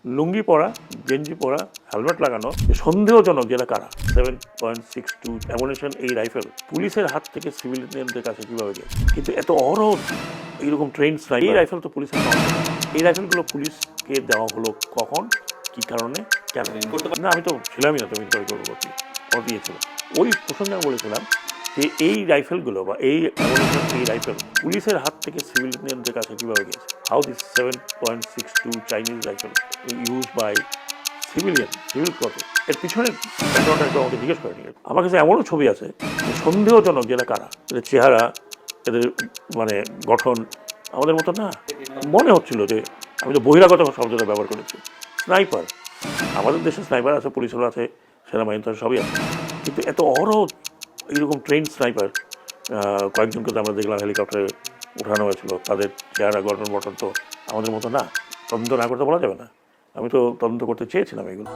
লুঙ্গি পরা, গেঞ্জি পরা, হেলমেট লাগানো, সন্দেহজনক যেটা কারা 7.62 অ্যামুনিশন এই রাইফেল পুলিশের হাত থেকে সিভিলিয়ানদের কাছে কিভাবে গেছে। কিন্তু এত অহরহ এইরকম ট্রেন স্নাইপার, এই রাইফেল তো পুলিশের নয়। এই রাইফেলগুলো পুলিশকে দেওয়া হলো কখন, কি কারণে, কেন? না, আমি তো ছিলামই না, তুমি দিয়েছিল। ওই প্রসঙ্গে আমি বলেছিলাম যে এই রাইফেলগুলো বা এই রাইফেল পুলিশের হাত থেকে সিভিলিয়ানদের কাছে কীভাবে গেছে। How this 7.62 Chinese rifle use by civil কত, এর পিছনে ব্যাকগ্রাউন্ডটা একটু আমাকে জিজ্ঞেস করেনি। আমার কাছে এমনও ছবি আছে সন্দেহজনক যেটা কারা, এদের চেহারা, এদের মানে গঠন আমাদের মতো না। মনে হচ্ছিল যে আমি তো বহিরাগত শব্দটা ব্যবহার করেছি। স্নাইপার, আমাদের দেশে স্নাইপার আছে, পুলিশেরও আছে, সেনাবাহিনী সবই আছে, কিন্তু এত অহরহ এইরকম ট্রেন স্নাইপার কয়েকজনকে তো আমরা দেখলাম হেলিকপ্টারে উঠানো হয়েছিল, তাদের চেহারা গঠন তো আমাদের মতো না। তদন্ত না করতে বলা যাবে না, আমি তো তদন্ত করতে চেয়েছিলাম এগুলো।